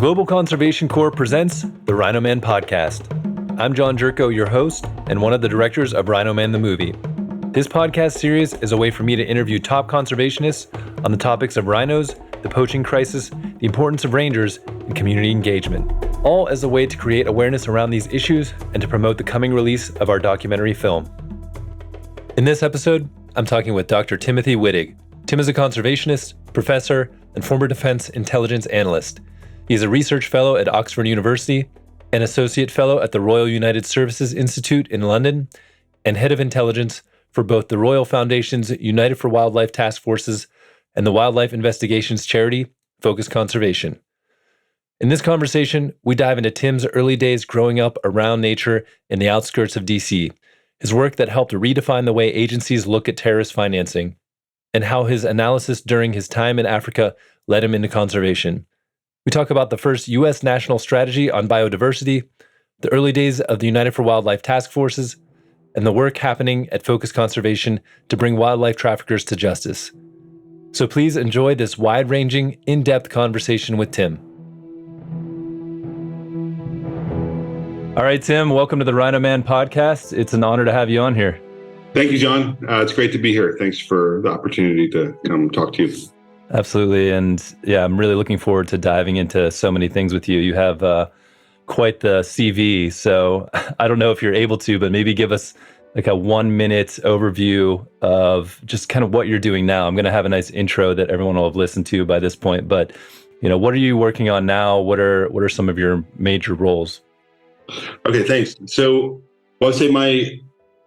Global Conservation Corps presents the Rhino Man podcast. I'm John Jerko, your host, and one of the directors of Rhino Man the movie. This podcast series is a way for me to interview top conservationists on the topics of rhinos, the poaching crisis, the importance of rangers, and community engagement, all as a way to create awareness around these issues and to promote the coming release of our documentary film. In this episode, I'm talking with Dr. Timothy Wittig. Tim is a conservationist, professor, and former defense intelligence analyst. He is a research fellow at Oxford University, an associate fellow at the Royal United Services Institute in London, and head of intelligence for both the Royal Foundation's United for Wildlife Taskforces and the wildlife investigations charity, Focus Conservation. In this conversation, we dive into Tim's early days growing up around nature in the outskirts of DC, his work that helped redefine the way agencies look at terrorist financing, and how his analysis during his time in Africa led him into conservation. We talk about the first U.S. national strategy on biodiversity, the early days of the United for Wildlife Taskforces, and the work happening at Focus Conservation to bring wildlife traffickers to justice. So please enjoy this wide-ranging, in-depth conversation with Tim. All right, Tim, welcome to the Rhino Man podcast. It's an honor to have you on here. Thank you, John. It's great to be here. Thanks for the opportunity to come talk to you. Absolutely. And yeah, I'm really looking forward to diving into so many things with you. You have quite the CV. So I don't know if you're able to, but maybe give us like a 1-minute overview of just kind of what you're doing now. I'm going to have a nice intro that everyone will have listened to by this point. But, you know, what are you working on now? What are some of your major roles? Okay, thanks. So I'll say my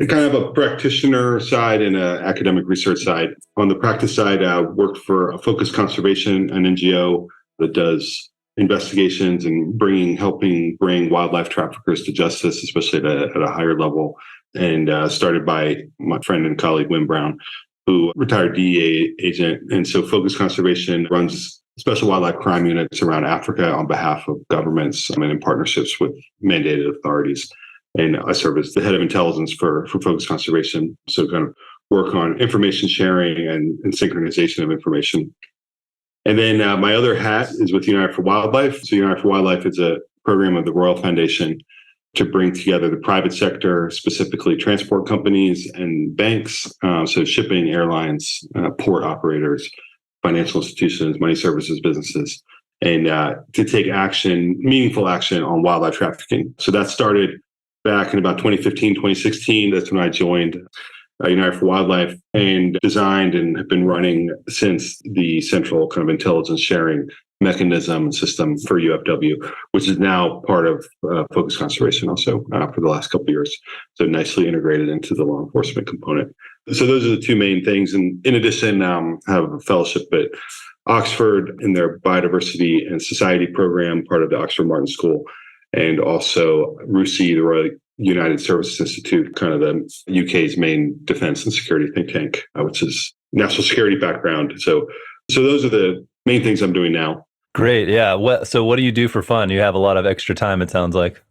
kind of a practitioner side and an academic research side. On the practice side, I worked for Focus Conservation, an NGO that does investigations and helping bring wildlife traffickers to justice, especially at a higher level, and started by my friend and colleague, Wim Brown, who retired DEA agent. And so Focus Conservation runs special wildlife crime units around Africa on behalf of governments and in partnerships with mandated authorities. And I serve as the head of intelligence for Focus Conservation. So kind of work on information sharing and synchronization of information. And then my other hat is with United for Wildlife. So United for Wildlife is a program of the Royal Foundation to bring together the private sector, specifically transport companies and banks, so shipping, airlines, port operators, financial institutions, money services businesses, and to take action, meaningful action on wildlife trafficking. So that started back in about 2015, 2016. That's when I joined United for Wildlife and designed and have been running since the central kind of intelligence sharing mechanism and system for UFW, which is now part of Focus Conservation also for the last couple of years. So nicely integrated into the law enforcement component. So those are the two main things. And in addition, I have a fellowship at Oxford in their Biodiversity and Society program, part of the Oxford Martin School, and also RUSI, the Royal United Services Institute, kind of the UK's main defense and security think tank, which is national security background. So those are the main things I'm doing now. Great. Yeah. So what do you do for fun? You have a lot of extra time, it sounds like.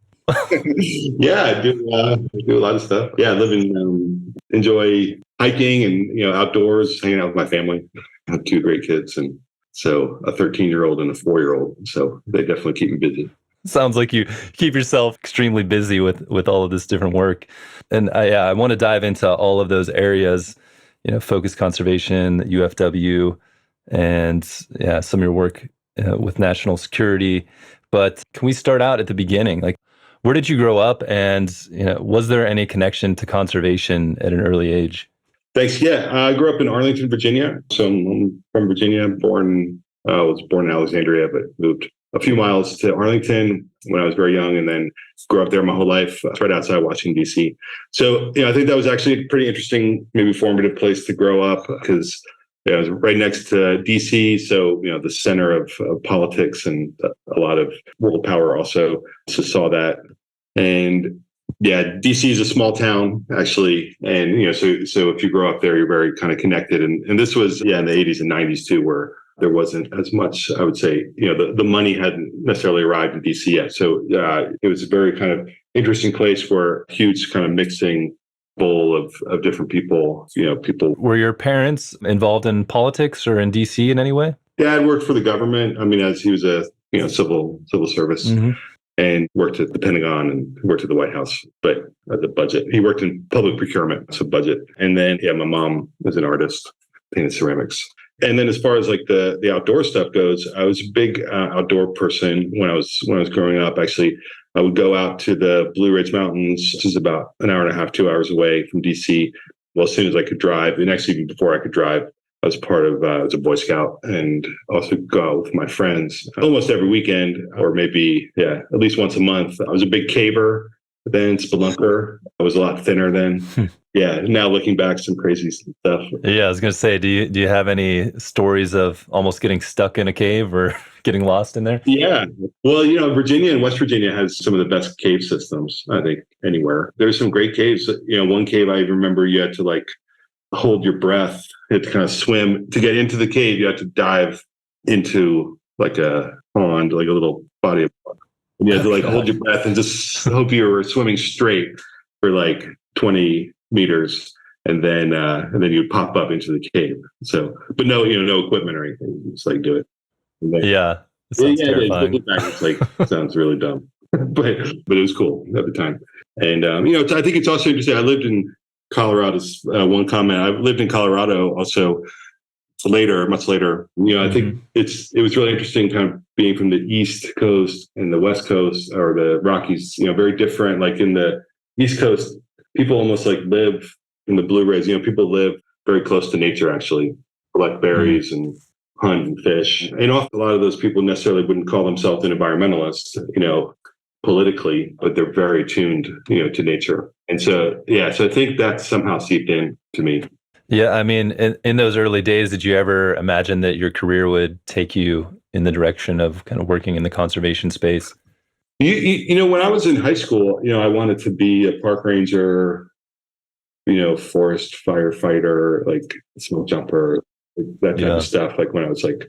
Yeah, I do a lot of stuff. Yeah, I live in, enjoy hiking and, outdoors, hanging out with my family. I have 2 great kids, and so a 13-year-old and a 4-year-old. So they definitely keep me busy. Sounds like you keep yourself extremely busy with all of this different work. And I want to dive into all of those areas, Focus Conservation, UFW, and some of your work with national security. But can we start out at the beginning? Like, where did you grow up, and was there any connection to conservation at an early age? Thanks. Yeah, I grew up in Arlington, Virginia. So I'm from Virginia. Was born in Alexandria, but moved a few miles to Arlington when I was very young, and then grew up there my whole life, right outside Washington, D.C. So, I think that was actually a pretty interesting, maybe formative place to grow up because it was right next to D.C. So, the center of politics and a lot of world power also. So saw that. And yeah, D.C. is a small town, actually. And, so if you grow up there, you're very kind of connected. And this was, in the 80s and 90s too, where there wasn't as much, I would say, the money hadn't necessarily arrived in DC yet. So it was a very kind of interesting place where huge kind of mixing bowl of different people, people. Were your parents involved in politics or in DC in any way? Dad worked for the government. I mean, as he was a civil service. Mm-hmm. And worked at the Pentagon and worked at the White House, but at the budget. He worked in public procurement, so budget. And then, my mom was an artist, painted ceramics. And then, as far as like the outdoor stuff goes, I was a big outdoor person when I was growing up. Actually, I would go out to the Blue Ridge Mountains, which is about an hour and a half, 2 hours away from DC. Well, as soon as I could drive, and actually even before I could drive, I was part of, I was a Boy Scout, and also go out with my friends almost every weekend, or maybe, at least once a month. I was a big caver, then spelunker. I was a lot thinner then. Now looking back, some crazy stuff. Yeah, I was going to say, do you have any stories of almost getting stuck in a cave or getting lost in there? Yeah. Well, Virginia and West Virginia has some of the best cave systems, I think, anywhere. There's some great caves. One cave I remember you had to like hold your breath. You had to kind of swim to get into the cave. You had to dive into like a pond, like a little body of water. And you had to like hold your breath and just hope you were swimming straight for like 20 meters. And then you'd pop up into the cave. So, but no equipment or anything. Just like do it. Yeah. It sounds terrifying. It's like, sounds really dumb, but it was cool at the time. And, I think it's also interesting. I lived in Colorado, one comment. I lived in Colorado also much later. I think it was really interesting kind of being from the East Coast and the West Coast, or the Rockies, very different. Like in the East Coast, people almost like live in the Blue Ridge. People live very close to nature, actually, collect berries and hunt and fish. And a lot of those people necessarily wouldn't call themselves an environmentalist, politically, but they're very tuned, to nature. And so, so I think that somehow seeped in to me. Yeah. I mean, in those early days, did you ever imagine that your career would take you in the direction of kind of working in the conservation space? When I was in high school, I wanted to be a park ranger, forest firefighter, like smoke jumper, that type of stuff. Like when I was like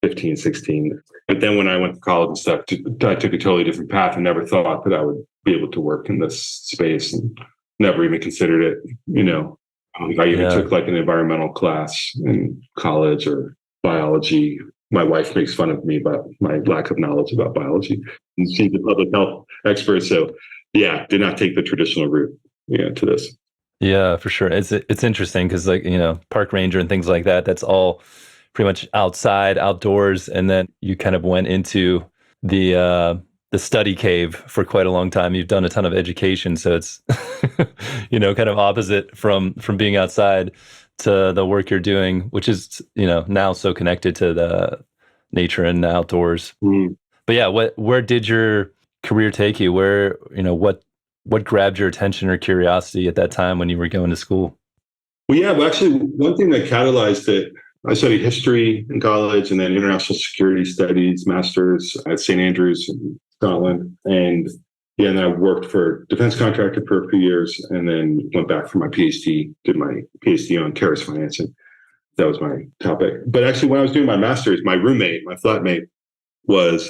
15, 16. But then when I went to college and stuff, I took a totally different path and never thought that I would be able to work in this space, and never even considered it. I even took like an environmental class in college, or biology. My wife makes fun of me about my lack of knowledge about biology. And she's a public health expert. So did not take the traditional route to this. Yeah, for sure. It's interesting because park ranger and things like that, that's all pretty much outside, outdoors. And then you kind of went into the study cave for quite a long time. You've done a ton of education. So it's, kind of opposite from being outside to the work you're doing, which is, now so connected to the nature and the outdoors. Mm. But where did your career take you? Where, what grabbed your attention or curiosity at that time when you were going to school? Well, actually, one thing that catalyzed it, I studied history in college, and then international security studies, master's at St. Andrews in Scotland. And then I worked for a defense contractor for a few years, and then went back for my PhD, did my PhD on terrorist financing. That was my topic. But actually, when I was doing my master's, my roommate, my flatmate, was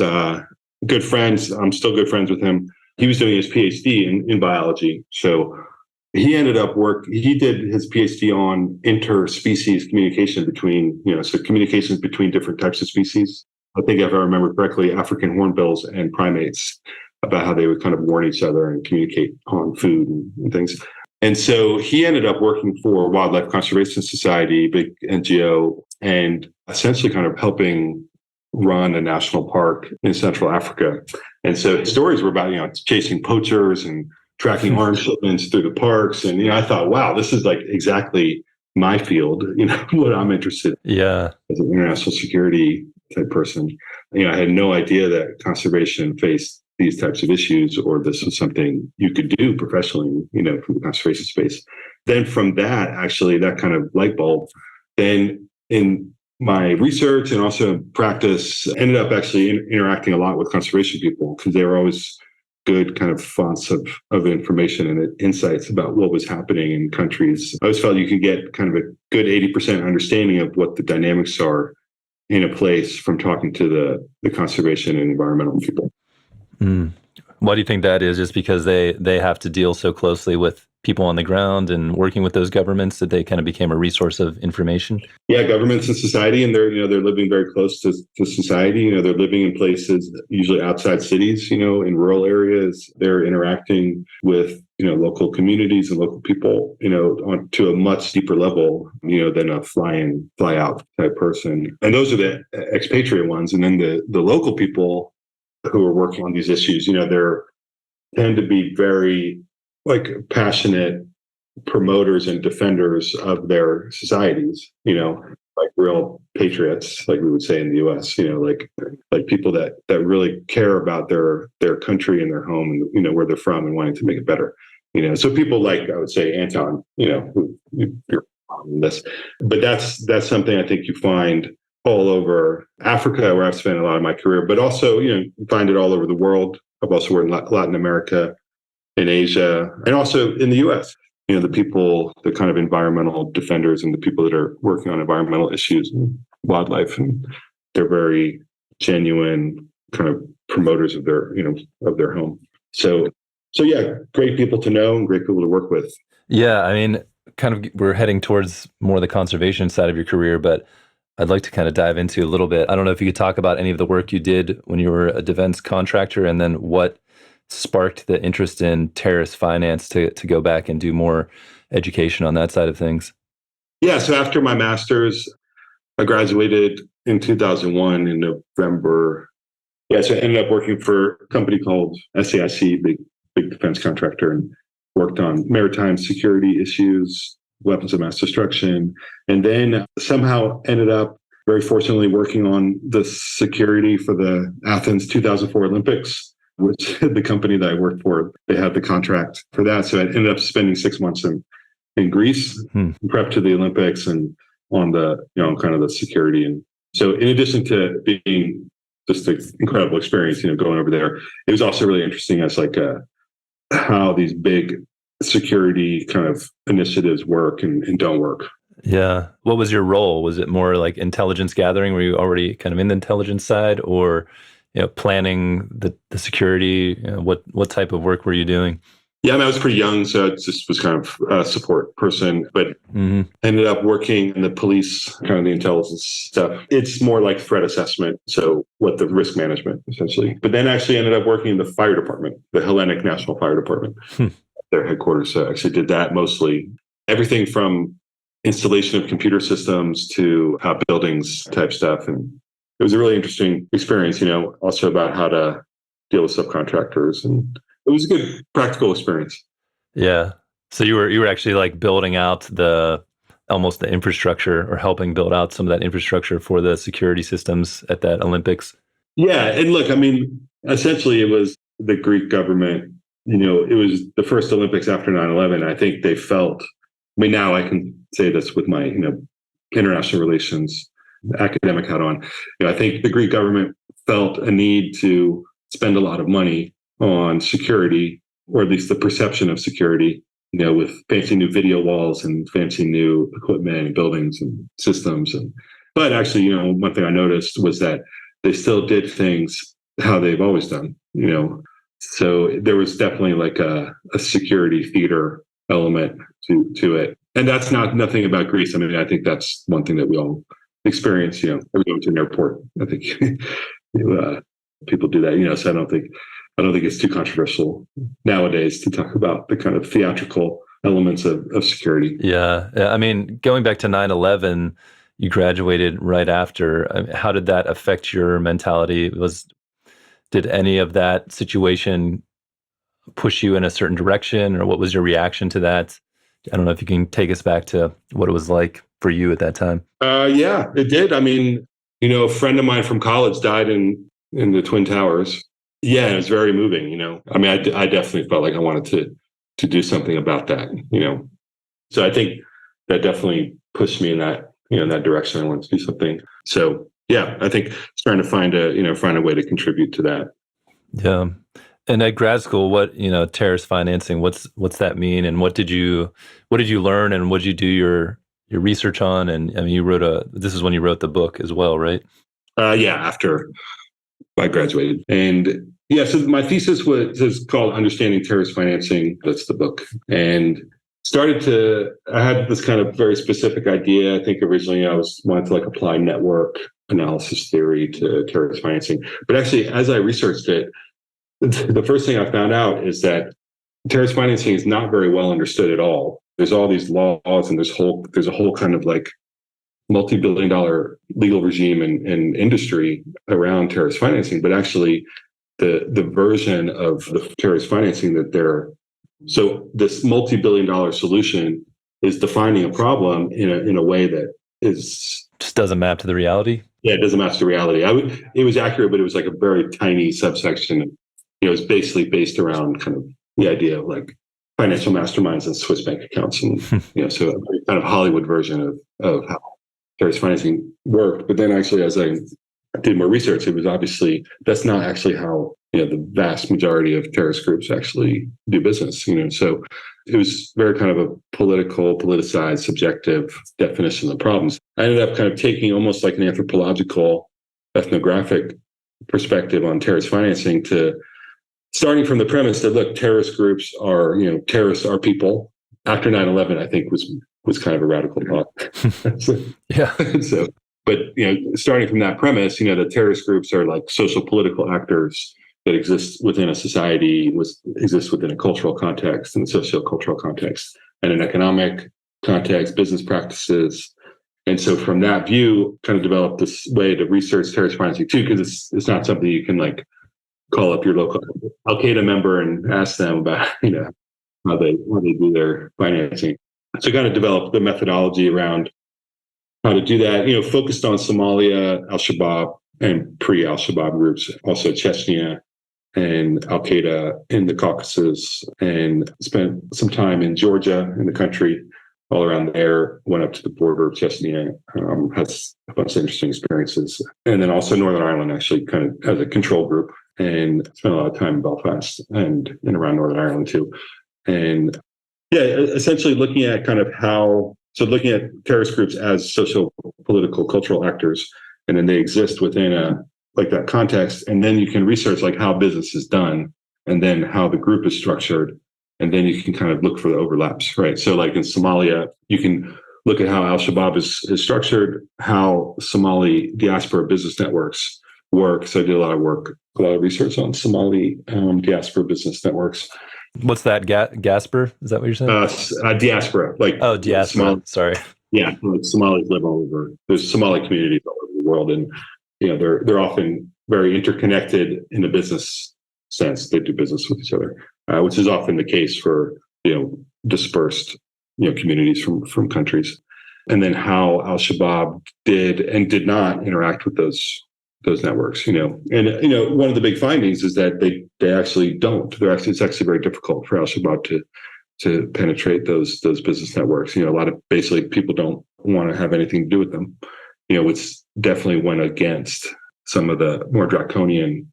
good friends. I'm still good friends with him. He was doing his PhD in biology. So he ended up he did his PhD on interspecies communication between, communications between different types of species. I think if I remember correctly, African hornbills and primates, about how they would kind of warn each other and communicate on food and things. And so he ended up working for Wildlife Conservation Society, big NGO, and essentially kind of helping run a national park in Central Africa. And so his stories were about, chasing poachers and tracking arms shipments through the parks. And, I thought, wow, this is like exactly my field, what I'm interested in as an international security type person. I had no idea that conservation faced these types of issues, or this was something you could do professionally, from the conservation space. Then from that, actually, that kind of light bulb, then in my research and also practice, ended up actually interacting a lot with conservation people, because they were always good kind of fonts of information and insights about what was happening in countries. I always felt you could get kind of a good 80% understanding of what the dynamics are in a place from talking to the conservation and environmental people. Mm. Why do you think that is? Just because they have to deal so closely with people on the ground and working with those governments that they kind of became a resource of information? Yeah, governments and society, and they're living very close to society. They're living in places usually outside cities. In rural areas, they're interacting with local communities and local people. To a much deeper level. Than a fly in, fly out type person. And those are the expatriate ones. And then the local people who are working on these issues. They're tend to be very passionate promoters and defenders of their societies, like real patriots, like we would say in the US, like people that really care about their country and their home and, where they're from and wanting to make it better. So people like, I would say, Anton, you're on this, but that's something I think you find all over Africa, where I've spent a lot of my career, but also, you find it all over the world. I've also worked in Latin America, in Asia, and also in the US. The people, the kind of environmental defenders and the people that are working on environmental issues and wildlife, and they're very genuine kind of promoters of their home. So yeah, great people to know and great people to work with. Yeah, I mean, kind of we're heading towards more the conservation side of your career, but I'd like to kind of dive into a little bit. I don't know if you could talk about any of the work you did when you were a defense contractor, and then what sparked the interest in terrorist finance to go back and do more education on that side of things. Yeah, so after my master's, I graduated in 2001 in November. Yeah, so I ended up working for a company called SAIC, big defense contractor, and worked on maritime security issues, weapons of mass destruction, and then somehow ended up, very fortunately, working on the security for the Athens 2004 Olympics, which the company that I worked for, they had the contract for that. So I ended up spending 6 months in Greece, prep to the Olympics and on the, kind of the security. And so in addition to being just an incredible experience, going over there, it was also really interesting as how these big security kind of initiatives work and don't work. Yeah. What was your role? Was it more like intelligence gathering? Were you already kind of in the intelligence side, or planning the security? What type of work were you doing? Yeah, I mean, I was pretty young, so I just was kind of a support person, but ended up working in the police, kind of the intelligence stuff. It's more like threat assessment, so what the risk management, essentially. But then actually ended up working in the fire department, the Hellenic National Fire Department, their headquarters. So I actually did that mostly. Everything from installation of computer systems to buildings type stuff. And it was a really interesting experience, also about how to deal with subcontractors, and it was a good practical experience. Yeah. So you were actually like building out almost the infrastructure, or helping build out some of that infrastructure for the security systems at that Olympics. Yeah. And look, I mean, essentially it was the Greek government, it was the first Olympics after 9/11. I think they felt, I mean, now I can say this with my, international relations academic hat on. I think the Greek government felt a need to spend a lot of money on security, or at least the perception of security, with fancy new video walls and fancy new equipment and buildings and systems. But actually, one thing I noticed was that they still did things how they've always done, So there was definitely like a security theater element to it. And that's nothing about Greece. I mean, I think that's one thing that we all experience, we go to an airport. I think people do that, so I don't think it's too controversial nowadays to talk about the kind of theatrical elements of security. Yeah. I mean, going back to 9/11, you graduated right after. How did that affect your mentality? Did any of that situation push you in a certain direction, or what was your reaction to that? I don't know if you can take us back to what it was like for you at that time. Yeah, it did. I mean, a friend of mine from college died in the Twin Towers. Yeah, it was very moving, I mean, I definitely felt like I wanted to do something about that, So I think that definitely pushed me in that, in that direction. I wanted to do something. So yeah, I think trying to find a way to contribute to that. Yeah. And at grad school, what, terrorist financing, what's that mean? And what did you learn, and what did you do your research on? And I mean, this is when you wrote the book as well, right? Yeah, after I graduated. And yeah, so my thesis is called Understanding Terrorist Financing. That's the book. And I had this kind of very specific idea. I think originally I wanted to apply network analysis theory to terrorist financing. But actually, as I researched it, the first thing I found out is that terrorist financing is not very well understood at all. There's all these laws and there's a whole kind of multi-billion-dollar legal regime and industry around terrorist financing, but actually the version of the terrorist financing so this multi-billion-dollar solution is defining a problem in a way that is just doesn't map to the reality. Yeah, it doesn't match the reality. It was accurate, but it was a very tiny subsection. It was basically based around kind of the idea of financial masterminds and Swiss bank accounts, and so a kind of Hollywood version of how terrorist financing worked. But then actually, as I did more research, it was obviously that's not actually how the vast majority of terrorist groups actually do business. So it was very kind of a politicized, subjective definition of the problems. I ended up kind of taking almost like an anthropological, ethnographic perspective on terrorist financing, starting from the premise that look, terrorist groups are terrorists are people. After 9/11, I think was kind of a radical thought. Yeah. But starting from that premise, the terrorist groups are like social political actors that exist within a society, exist within a cultural context and socio-cultural context, and an economic context, business practices. And so from that view, kind of developed this way to research terrorist financing too, because it's not something you can call up your local Al-Qaeda member and ask them about how they do their financing. So kind of developed the methodology around how to do that, focused on Somalia, Al-Shabaab, and pre-Al-Shabaab groups, also Chechnya and Al-Qaeda in the Caucasus, and spent some time in Georgia, in the country, all around there, went up to the border of Chechnya, had a bunch of interesting experiences. And then also Northern Ireland, actually, kind of as a control group, and spent a lot of time in Belfast and around Northern Ireland too. And yeah, essentially looking at looking at terrorist groups as social, political, cultural actors, and then they exist within that context. And then you can research how business is done, and then how the group is structured. And then you can kind of look for the overlaps, right? So in Somalia, you can look at how Al-Shabaab is structured, how Somali diaspora business networks work. So I did a lot of research on Somali diaspora business networks. What's that? Gasper? Is that what you're saying? Diaspora. Diaspora. Somali, sorry. Yeah, Somalis live all over. There's Somali communities all over the world, and they're often very interconnected in a business sense. They do business with each other, which is often the case for dispersed communities from countries. And then how Al-Shabaab did and did not interact with those networks, and one of the big findings is that they actually don't. It's actually very difficult for Al-Shabaab to penetrate those business networks. A lot of basically people don't want to have anything to do with them. Which definitely went against some of the more draconian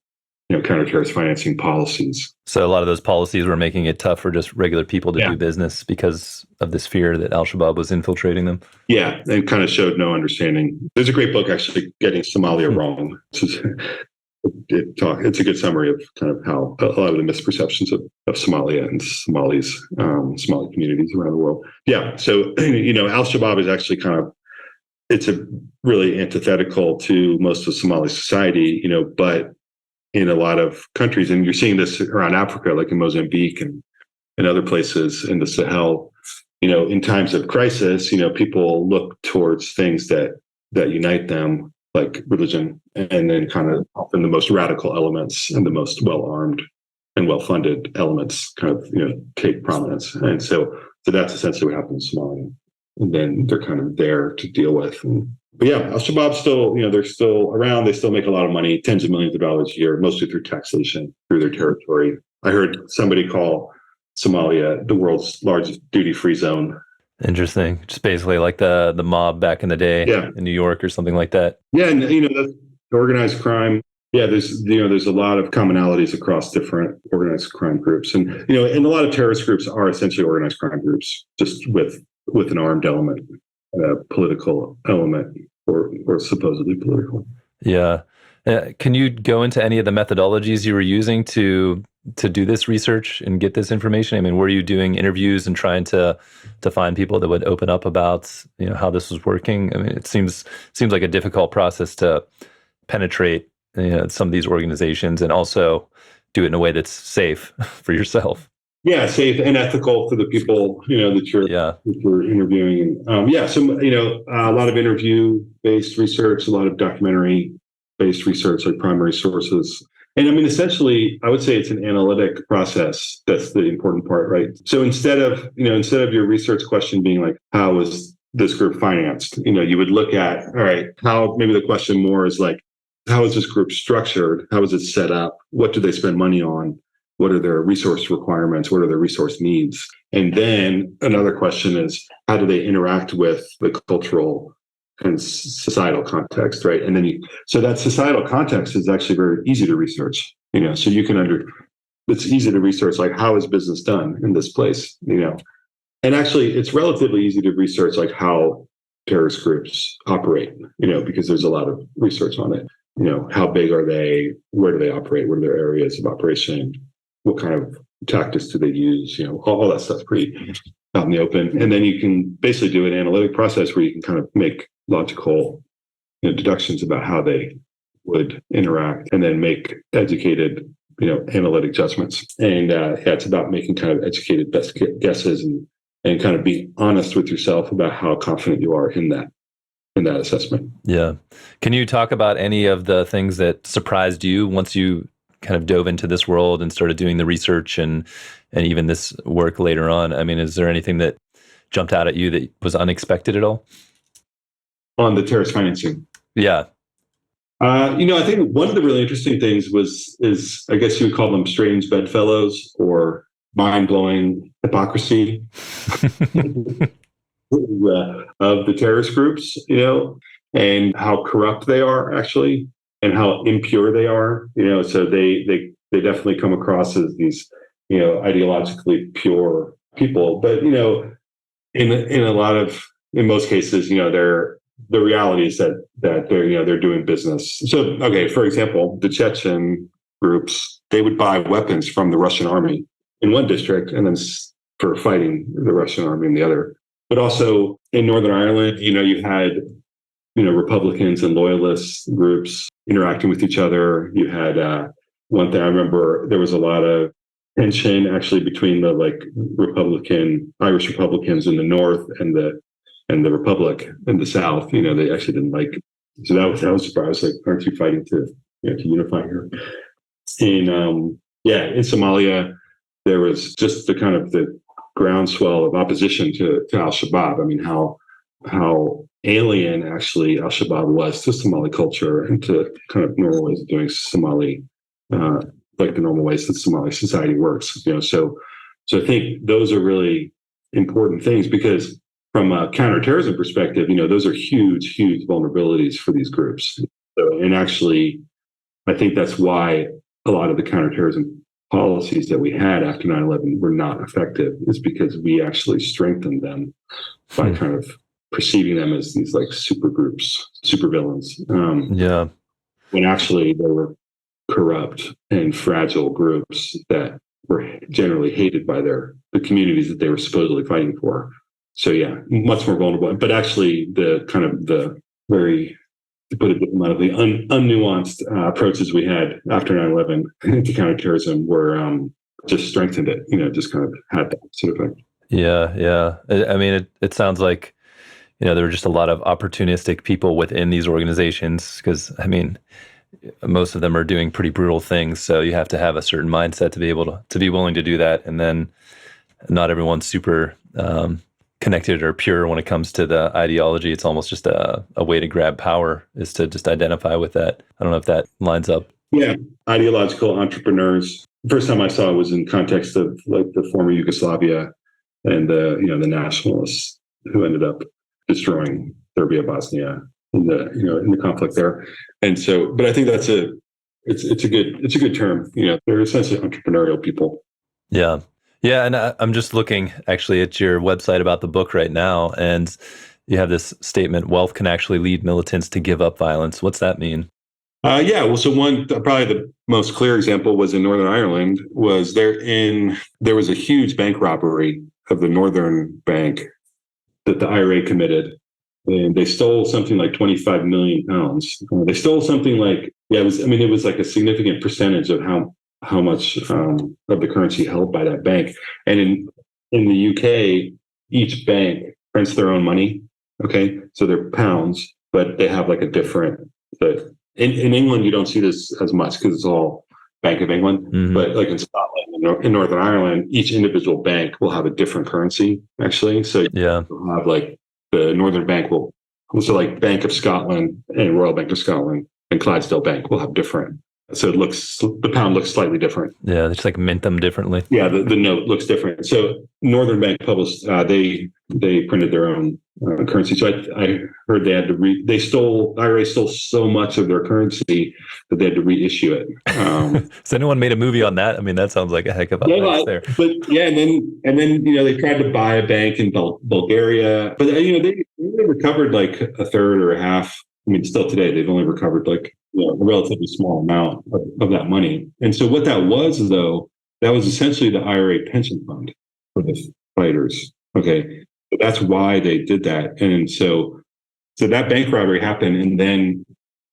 counter-terrorist financing policies. So a lot of those policies were making it tough for just regular people to do business because of this fear that Al-Shabaab was infiltrating them. Yeah, and kind of showed no understanding. There's a great book, actually, Getting Somalia Wrong. It's a good summary of kind of how a lot of the misperceptions of Somalia and Somali communities around the world. Yeah, so Al-Shabaab is actually it's a really antithetical to most of Somali society, but in a lot of countries, and you're seeing this around Africa, like in Mozambique and other places in the Sahel, in times of crisis, people look towards things that unite them, like religion, and then kind of often the most radical elements and the most well-armed and well-funded elements kind of, take prominence. And so that's essentially what happened in Somalia. And then they're kind of there to deal with. But yeah, Al-Shabaab still, they're still around. They still make a lot of money, tens of millions of dollars a year, mostly through taxation, through their territory. I heard somebody call Somalia the world's largest duty-free zone. Interesting. Just basically like the mob back in the day in New York or something like that. Yeah, and that's organized crime. Yeah, there's a lot of commonalities across different organized crime groups, and and a lot of terrorist groups are essentially organized crime groups, just with an armed element, a political element, or supposedly political. Yeah. Can you go into any of the methodologies you were using to do this research and get this information? I mean, were you doing interviews and trying to find people that would open up about, how this was working? I mean, it seems like a difficult process to penetrate, some of these organizations and also do it in a way that's safe for yourself. Yeah, safe and ethical for the people Yeah. that you're interviewing. So a lot of interview-based research, a lot of documentary-based research, like primary sources. And I mean, essentially, I would say it's an analytic process. That's the important part, right? So instead of your research question being like, how was this group financed? You would look at, all right, how maybe the question more is like, how is this group structured? How is it set up? What do they spend money on? What are their resource requirements? What are their resource needs? And then another question is, how do they interact with the cultural and societal context, right? And then so that societal context is actually very easy to research, so you can it's easy to research, like, how is business done in this place, and actually it's relatively easy to research, like, how terrorist groups operate, because there's a lot of research on it. How big are they? Where do they operate? What are their areas of operation? What kind of tactics do they use? All that stuff's pretty out in the open. And then you can basically do an analytic process where you can kind of make logical deductions about how they would interact, and then make educated, analytic judgments. And it's about making kind of educated best guesses, and kind of being honest with yourself about how confident you are in that assessment. Yeah. Can you talk about any of the things that surprised you once you kind of dove into this world and started doing the research and even this work later on? I mean, is there anything that jumped out at you that was unexpected at all? On the terrorist financing? Yeah. I think one of the really interesting things is I guess you would call them strange bedfellows or mind-blowing hypocrisy of the terrorist groups, and how corrupt they are actually, and how impure they are. So they definitely come across as these, ideologically pure people, but in most cases, the reality is that they're doing business. So, okay, for example, the Chechen groups, they would buy weapons from the Russian army in one district, and then for fighting the Russian army in the other. But also in Northern Ireland, you had Republicans and loyalist groups interacting with each other. You had one thing I remember, there was a lot of tension actually between the Irish Republicans in the north and the Republic in the south. They actually didn't like. So that was surprised. Like, aren't you fighting to unify here? In Somalia, there was just the groundswell of opposition to al-Shabaab. I mean, how alien actually al-Shabaab was to Somali culture and to kind of normal ways of doing Somali, like the normal ways that Somali society works. So I think those are really important things, because from a counterterrorism perspective, those are huge vulnerabilities for these groups. So, and actually, I think that's why a lot of the counterterrorism policies that we had after 9/11 were not effective, is because we actually strengthened them by kind of perceiving them as these like super groups, super villains. When actually they were corrupt and fragile groups that were generally hated by the communities that they were supposedly fighting for. So yeah, much more vulnerable. But actually, the very, to put it diplomatically, unnuanced approaches we had after 9/11 to counterterrorism were just strengthened it. Just kind of had that sort of effect. Yeah. I mean, it sounds like there were just a lot of opportunistic people within these organizations, because I mean, most of them are doing pretty brutal things. So you have to have a certain mindset to be able to be willing to do that. And then not everyone's super connected or pure when it comes to the ideology. It's almost just a way to grab power, is to just identify with that. I don't know if that lines up. Yeah, ideological entrepreneurs. First time I saw it was in context of like the former Yugoslavia and the nationalists who ended up destroying Serbia, Bosnia in the conflict there. And so, but I think it's a good term. They're essentially entrepreneurial people. Yeah. And I'm just looking actually at your website about the book right now, and you have this statement: wealth can actually lead militants to give up violence. What's that mean? Yeah, well, so probably the most clear example was in Northern Ireland. There was a huge bank robbery of the Northern Bank that the IRA committed, and they stole something like 25 million pounds. They stole something like, yeah, it was like a significant percentage of how much of the currency held by that bank. And in the UK, each bank prints their own money. Okay, so they're pounds, but they have like a different. But in England, you don't see this as much because it's all Bank of England. Mm-hmm. But like in Scotland, in Northern Ireland, each individual bank will have a different currency actually. So Yeah. you'll have like the Northern Bank will, so like Bank of Scotland and Royal Bank of Scotland and Clydesdale Bank will have different. So the pound looks slightly different. Yeah, they just like mint them differently. Yeah, the note looks different. So Northern Bank published, they printed their own currency. So I heard they had to IRA stole so much of their currency that they had to reissue it. Has anyone made a movie on that? I mean, that sounds like a heck of a mess there. But yeah, and then they tried to buy a bank in Bulgaria, but they recovered like a third or a half. I mean, still today they've only recovered like a relatively small amount of that money. And so what that was, though, that was essentially the IRA pension fund for the fighters. Okay, but that's why they did that. And so that bank robbery happened, and then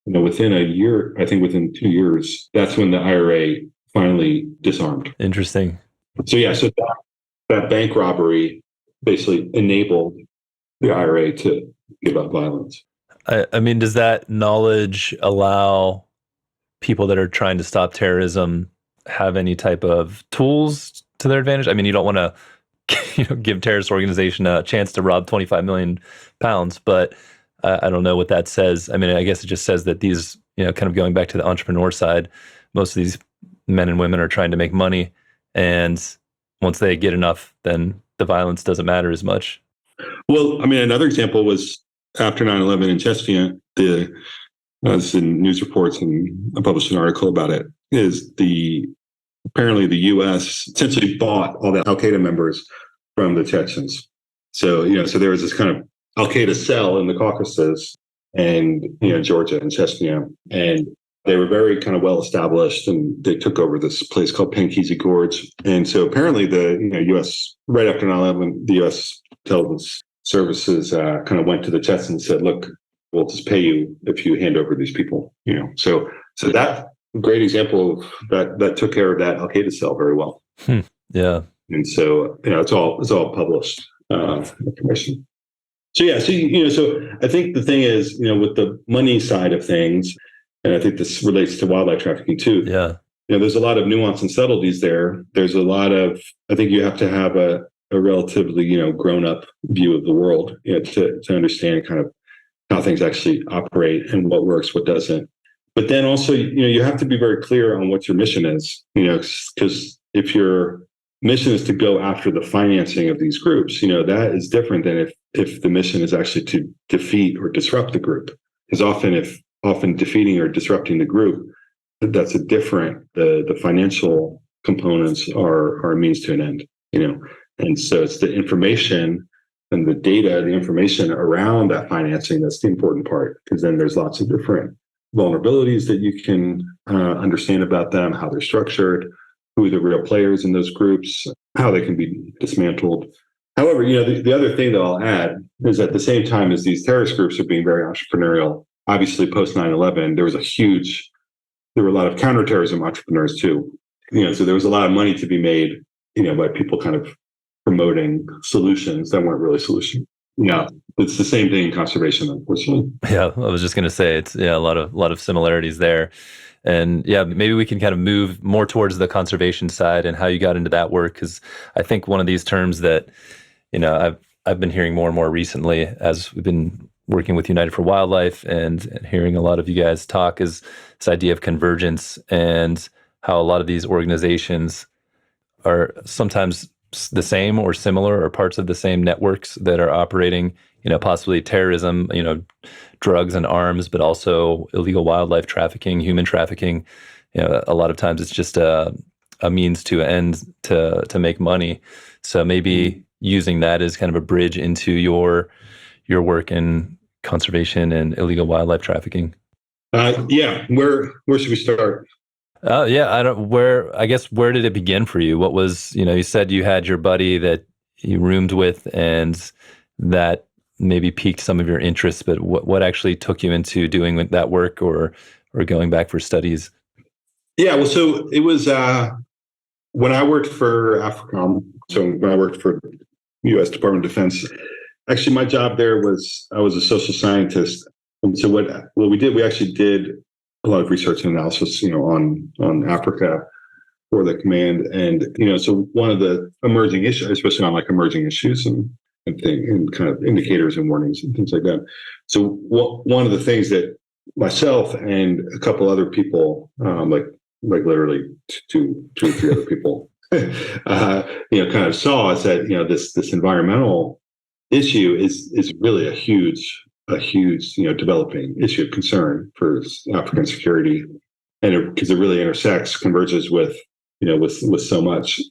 within a year, I think within 2 years, that's when the IRA finally disarmed. Interesting. So yeah, so that bank robbery basically enabled the IRA to give up violence. I mean, does that knowledge allow people that are trying to stop terrorism have any type of tools to their advantage? I mean, you don't want to give terrorist organization a chance to rob 25 million pounds, but I don't know what that says. I mean, I guess it just says that these, kind of going back to the entrepreneur side, most of these men and women are trying to make money. And once they get enough, then the violence doesn't matter as much. Well, I mean, another example was after 9/11 in Chechnya, as in news reports, and I published an article about it, is apparently the U.S. essentially bought all the Al-Qaeda members from the Chechens. So, so there was this kind of Al-Qaeda cell in the Caucasus and, Georgia and Chechnya. And they were very kind of well established, and they took over this place called Pankizi Gorge. And so apparently the U.S., right after 9/11, the U.S. intelligence services kind of went to the Chechens and said, look, we'll just pay you if you hand over these people, So that great example of that took care of that Al-Qaeda cell very well. Yeah. And so, it's all published information. So yeah, so I think the thing is, with the money side of things, and I think this relates to wildlife trafficking too. Yeah. There's a lot of nuance and subtleties there. There's a lot of, I think you have to have a relatively, grown up view of the world, to understand kind of how things actually operate and what works, what doesn't. But then also, you have to be very clear on what your mission is, because if your mission is to go after the financing of these groups, that is different than if the mission is actually to defeat or disrupt the group. Because often defeating or disrupting the group, that's a different, the financial components are a means to an end, And so it's the information and the data, the information around that financing that's the important part, because then there's lots of different vulnerabilities that you can understand about them, how they're structured, who are the real players in those groups, how they can be dismantled. However, the other thing that I'll add is at the same time as these terrorist groups are being very entrepreneurial, obviously post 9/11, there were a lot of counterterrorism entrepreneurs too. So there was a lot of money to be made, by people kind of promoting solutions that weren't really solutions. Yeah, it's the same thing in conservation, unfortunately. Yeah, I was just going to say it's a lot of similarities there, and yeah, maybe we can kind of move more towards the conservation side and how you got into that work, because I think one of these terms that I've been hearing more and more recently as we've been working with United for Wildlife and hearing a lot of you guys talk is this idea of convergence, and how a lot of these organizations are sometimes the same or similar or parts of the same networks that are operating, possibly terrorism, drugs and arms, but also illegal wildlife trafficking, human trafficking. A lot of times it's just a means to end to make money. So maybe using that as kind of a bridge into your work in conservation and illegal wildlife trafficking. Yeah. Where should we start? Yeah, I guess where did it begin for you? What was, you said you had your buddy that you roomed with and that maybe piqued some of your interests, but what actually took you into doing that work or going back for studies? Yeah. Well, so it was when I worked for AFRICOM. So when I worked for U.S. Department of Defense, actually my job there was I was a social scientist. And so what we did, we actually did a lot of research and analysis, on Africa for the command. And so one of the emerging issues, especially on like emerging issues and kind of indicators and warnings and things like that. So one of the things that myself and a couple other people, like literally two or three other people, kind of saw is that this environmental issue is really a huge developing issue of concern for African security, and because it really intersects, converges with so much,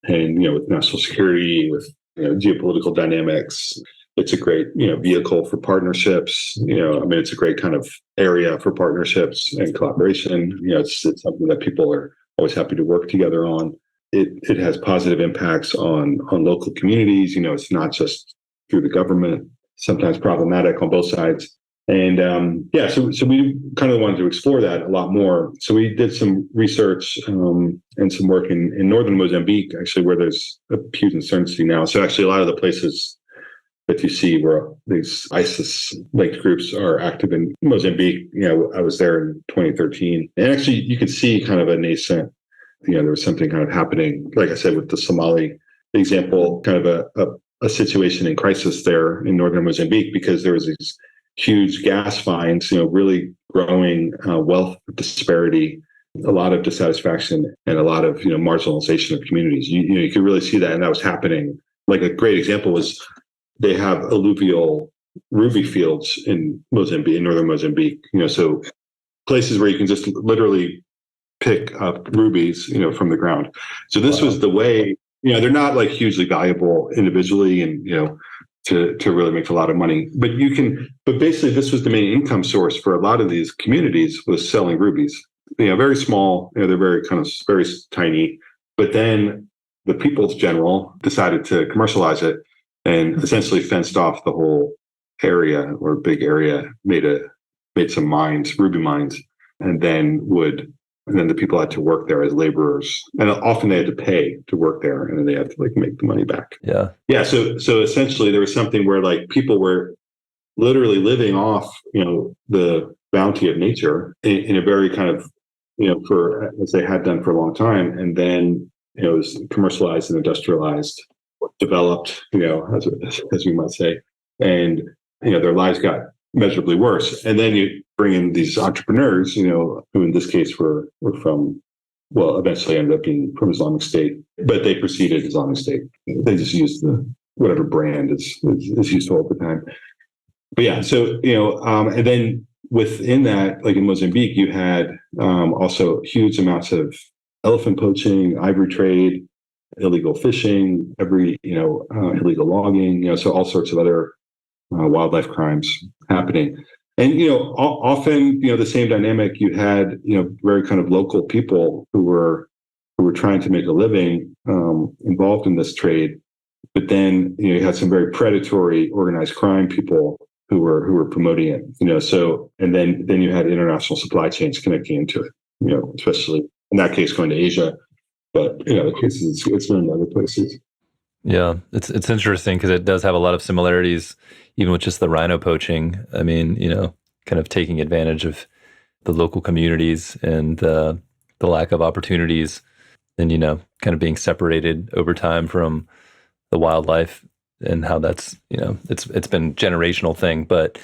and with national security, with geopolitical dynamics. It's a great vehicle for partnerships. It's a great kind of area for partnerships and collaboration. It's something that people are always happy to work together on. It has positive impacts on local communities. It's not just through the government, sometimes problematic on both sides. And so we kind of wanted to explore that a lot more. So we did some research and some work in northern Mozambique, actually, where there's a huge insurgency now. So actually, a lot of the places that you see where these ISIS-linked groups are active in Mozambique, I was there in 2013, and actually, you could see kind of a nascent. There was something kind of happening, like I said, with the Somali example, kind of a situation in crisis there in northern Mozambique, because there was these huge gas finds, really growing wealth disparity, a lot of dissatisfaction, and a lot of marginalization of communities. You could really see that, and that was happening. Like a great example was they have alluvial ruby fields in Mozambique, in northern Mozambique. So places where you can just literally pick up rubies, from the ground. So this was the way. They're not like hugely valuable individually, and to really make a lot of money. But basically this was the main income source for a lot of these communities, was selling rubies. Very small, they're very kind of very tiny. But then the People's General decided to commercialize it and essentially fenced off the whole area, or big area, made some mines, ruby mines, and then the people had to work there as laborers, and often they had to pay to work there, and then they had to make the money back. Yeah. So essentially, there was something where people were literally living off, the bounty of nature in a very kind of, for as they had done for a long time, and then it was commercialized and industrialized, developed, as we might say, and their lives got measurably worse. And then you bring in these entrepreneurs, who in this case were from, eventually ended up being from Islamic State, but they preceded Islamic State. They just used whatever brand is used all the time. But yeah, so, and then within that, like in Mozambique, you had also huge amounts of elephant poaching, ivory trade, illegal fishing, illegal logging, so all sorts of other wildlife crimes happening. And, often, the same dynamic. You had, very kind of local people who were trying to make a living involved in this trade. But then, you had some very predatory organized crime people who were promoting it, so, and then you had international supply chains connecting into it, especially in that case, going to Asia. But, the cases, it's been in other places. Yeah, it's interesting because it does have a lot of similarities, even with just the rhino poaching. I mean, kind of taking advantage of the local communities and the lack of opportunities, and kind of being separated over time from the wildlife, and how that's it's been a generational thing. But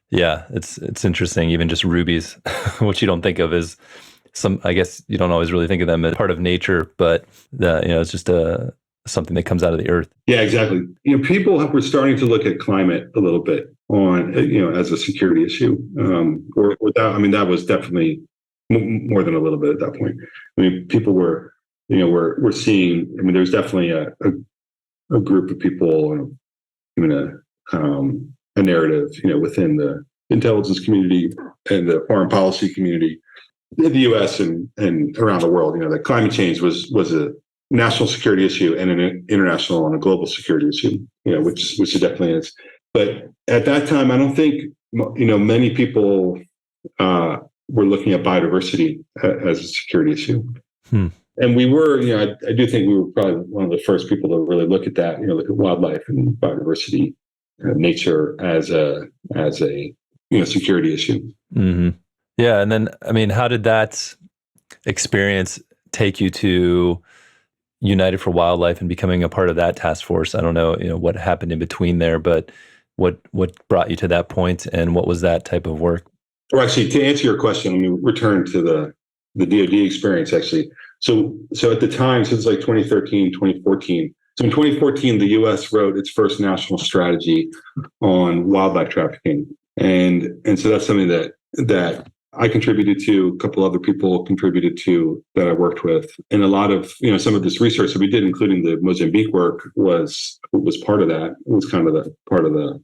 yeah, it's interesting. Even just rubies, which you don't think of as I guess you don't always really think of them as part of nature, but it's just something that comes out of the earth. Yeah, exactly. People were starting to look at climate a little bit on, as a security issue. That was definitely more than a little bit at that point. People were, we're seeing. There's definitely a group of people, even a narrative, within the intelligence community and the foreign policy community in the U.S. and around the world. That climate change was a national security issue and an international and a global security issue. Which it definitely is. But at that time, I don't think many people were looking at biodiversity as a security issue. And we were, I do think we were probably one of the first people to really look at that. Look at wildlife and biodiversity, nature as a security issue. Mm-hmm. Yeah, and then how did that experience take you to United for Wildlife and becoming a part of that task force? I don't know, what happened in between there, but what brought you to that point, and what was that type of work? Well, actually, to answer your question, let me return to the DoD experience. Actually, so at the time, since like 2013, 2014. So in 2014, the U.S. wrote its first national strategy on wildlife trafficking, and so that's something that I contributed to, a couple other people contributed to that I worked with. And a lot of, some of this research that we did, including the Mozambique work, was part of that. It was kind of the part of the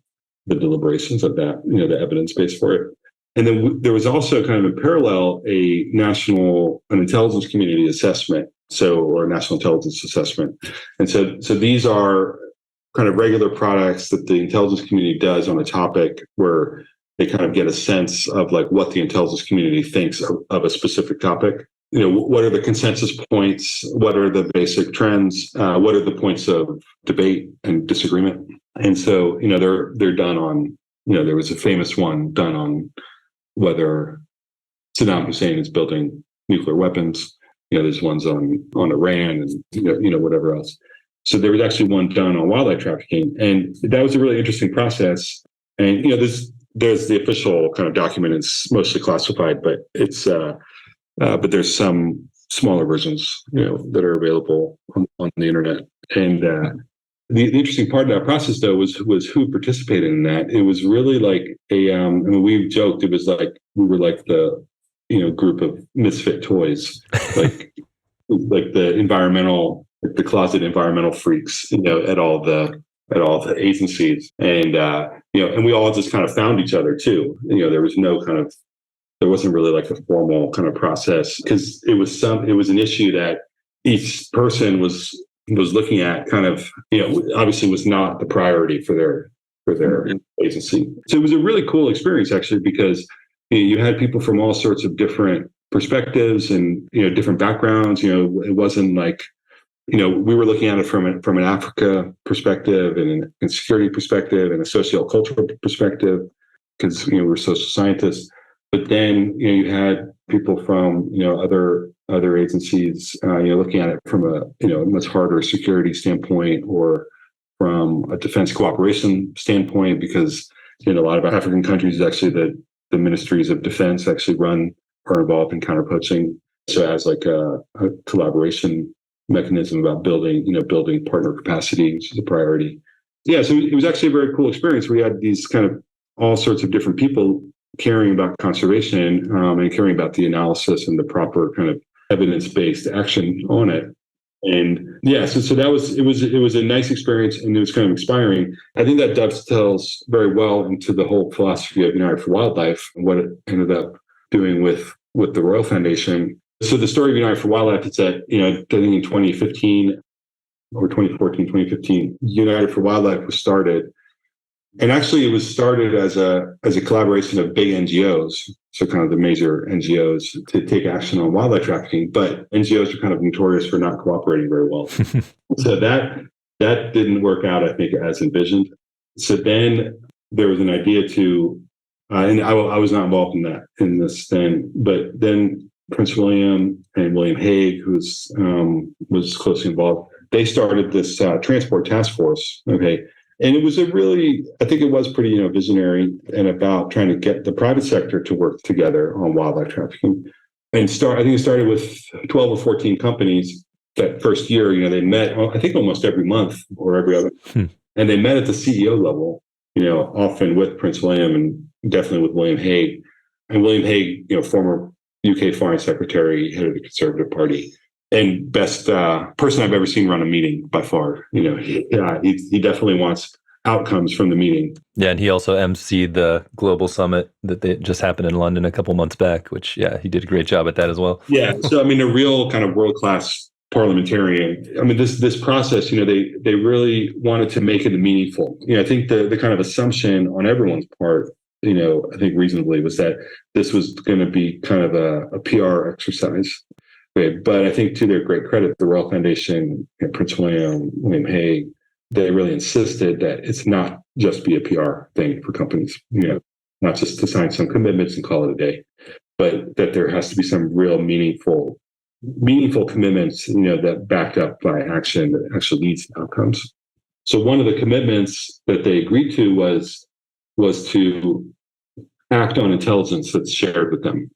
deliberations of that, the evidence base for it. And then there was also kind of in parallel an intelligence community assessment, or a national intelligence assessment. And so these are kind of regular products that the intelligence community does on a topic where they kind of get a sense of like what the intelligence community thinks of a specific topic. What are the consensus points? What are the basic trends? What are the points of debate and disagreement? And so, they're done on, there was a famous one done on whether Saddam Hussein is building nuclear weapons. There's ones on Iran and, whatever else. So there was actually one done on wildlife trafficking. And that was a really interesting process. And, there's the official kind of document. It's mostly classified, but it's but there's some smaller versions, that are available on the internet. And the interesting part of that process, though, was who participated in that. It was really like we joked it was like we were like the group of misfit toys, like the closet environmental freaks, at all the agencies, and and we all just kind of found each other too. There wasn't really like a formal kind of process, because it was an issue that each person was looking at, kind of, obviously was not the priority for their agency. So it was a really cool experience, actually, because you had people from all sorts of different perspectives and different backgrounds. It wasn't like we were looking at it from an Africa perspective and a security perspective and a socio-cultural perspective, because we were social scientists. But then you had people from other agencies looking at it from a much harder security standpoint, or from a defense cooperation standpoint, because in a lot of African countries, actually the ministries of defense actually are involved in counterpoaching. So as like a collaboration mechanism about building partner capacity, which is a priority. Yeah, so it was actually a very cool experience. We had these kind of all sorts of different people caring about conservation and caring about the analysis and the proper kind of evidence-based action on it. And yeah, so it was a nice experience, and it was kind of inspiring. I think that dovetails very well into the whole philosophy of United for Wildlife and what it ended up doing with the Royal Foundation. So the story of United for Wildlife is that, I think in 2015 or 2014, 2015, United for Wildlife was started. And actually, it was started as a collaboration of big NGOs, so kind of the major NGOs, to take action on wildlife trafficking. But NGOs are kind of notorious for not cooperating very well. So that didn't work out, I think, as envisioned. So then there was an idea to, and I was not involved in this then, but then Prince William and William Hague, who was closely involved, they started this transport task force. Okay. And it was I think it was pretty, visionary, and about trying to get the private sector to work together on wildlife trafficking. And I think it started with 12 or 14 companies. That first year, they met, I think, almost every month or every other. And they met at the CEO level, often with Prince William and definitely with William Hague. And William Hague, former UK Foreign Secretary, head of the Conservative Party, and best person I've ever seen run a meeting by far. He definitely wants outcomes from the meeting. Yeah, and he also emceed the global summit that they just happened in London a couple months back, which, yeah, he did a great job at that as well. Yeah. So, I mean, a real kind of world-class parliamentarian. I mean, this process, they really wanted to make it meaningful. I think the kind of assumption on everyone's part, I think reasonably, was that this was going to be kind of a PR exercise. Right? But I think to their great credit, the Royal Foundation, Prince William Hague, they really insisted that it's not just be a PR thing for companies, not just to sign some commitments and call it a day, but that there has to be some real meaningful commitments, that backed up by action that actually leads to outcomes. So one of the commitments that they agreed to was to act on intelligence that's shared with them.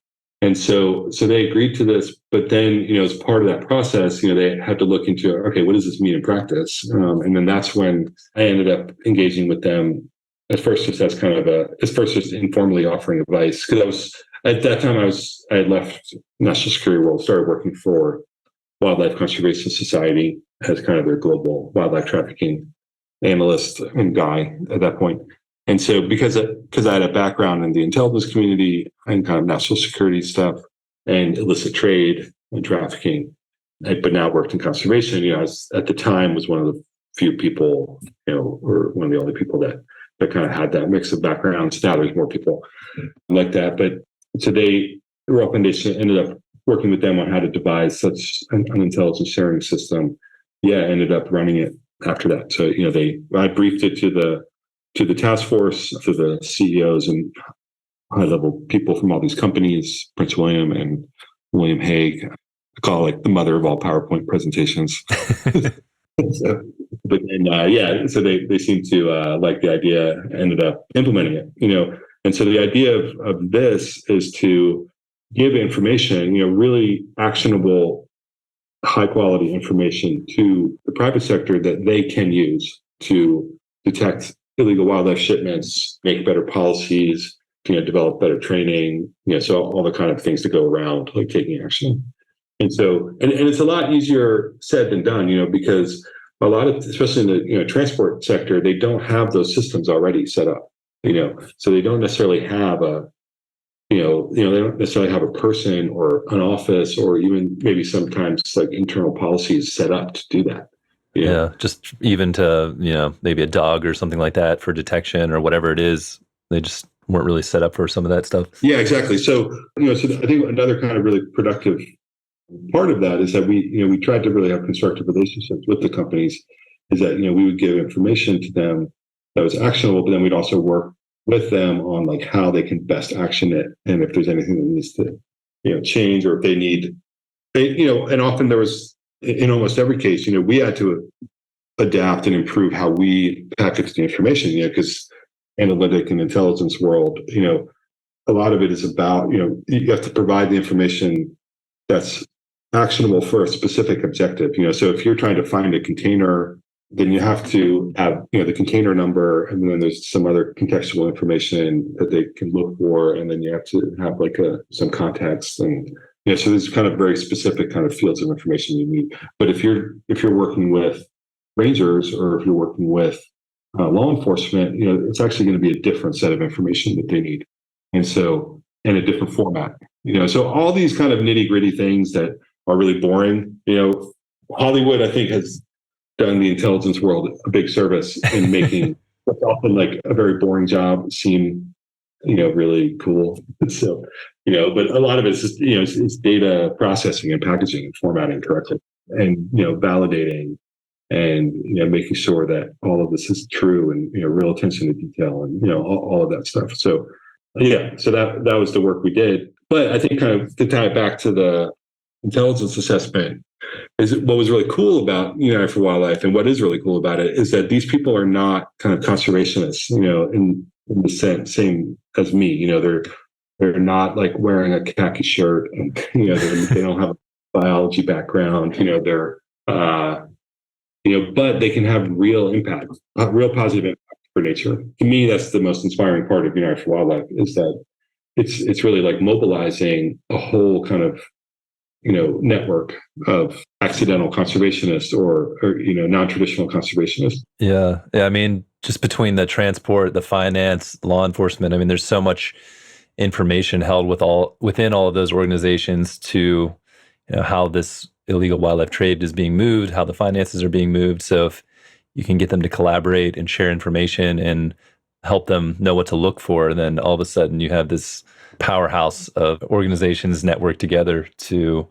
And so they agreed to this, but then, as part of that process, they had to look into, okay, what does this mean in practice? And then that's when I ended up engaging with them at first, just as just informally offering advice. Because at that time, I had left national security world, started working for Wildlife Conservation Society as kind of their global wildlife trafficking analyst and guy at that point. And so because I had a background in the intelligence community and kind of national security stuff and illicit trade and trafficking, but now worked in conservation, I was, at the time, was one of the few people, or one of the only people that kind of had that mix of backgrounds. Now there's more people like that. But so the Royal Foundation ended up working with them on how to devise such an intelligence sharing system. Yeah, ended up running it after that. So, I briefed it to the task force, to the CEOs and high-level people from all these companies, Prince William and William Hague. I call it like the mother of all PowerPoint presentations. So they seemed to like the idea, ended up implementing it, And so the idea of this is to give information, really actionable, high-quality information to the private sector that they can use to detect illegal wildlife shipments, make better policies, develop better training, so all the kind of things that go around like taking action. And so, and it's a lot easier said than done, because a lot of, especially in the transport sector, they don't have those systems already set up, so they don't necessarily have they don't necessarily have a person or an office or even maybe sometimes like internal policies set up to do that. Yeah, just even to, maybe a dog or something like that for detection or whatever it is. They just weren't really set up for some of that stuff. Yeah, exactly. So, so I think another kind of really productive part of that is that we tried to really have constructive relationships with the companies, is that, we would give information to them that was actionable, but then we'd also work with them on like how they can best action it. And if there's anything that needs to, change, or if they need, and often there was, in almost every case, we had to adapt and improve how we package the information, because analytic and intelligence world, a lot of it is about, you have to provide the information that's actionable for a specific objective. So if you're trying to find a container, then you have to have, the container number, and then there's some other contextual information that they can look for, and then you have to have like some context, and so there's kind of very specific kind of fields of information you need. But if you're working with rangers, or if you're working with law enforcement, it's actually going to be a different set of information that they need, and so in a different format. So all these kind of nitty gritty things that are really boring. Hollywood, I think, has done the intelligence world a big service in making what's often like a very boring job seem, really cool. So, but a lot of it's just, it's data processing and packaging and formatting correctly, and, validating, and, making sure that all of this is true, and, real attention to detail, and, all of that stuff. So, so that was the work we did. But I think kind of to tie it back to the intelligence assessment, is what was really cool about United for Wildlife, and what is really cool about it, is that these people are not kind of conservationists, in the same as me. They're not like wearing a khaki shirt, and they don't have a biology background. They're but they can have real impact, real positive impact for nature. To me, that's the most inspiring part of United for Wildlife, is that it's really like mobilizing a whole kind of network of accidental conservationists, or non-traditional conservationists. Yeah. I mean, just between the transport, the finance, law enforcement, I mean, there's so much information held within all of those organizations to, how this illegal wildlife trade is being moved, how the finances are being moved. So if you can get them to collaborate and share information and help them know what to look for, then all of a sudden you have this powerhouse of organizations networked together to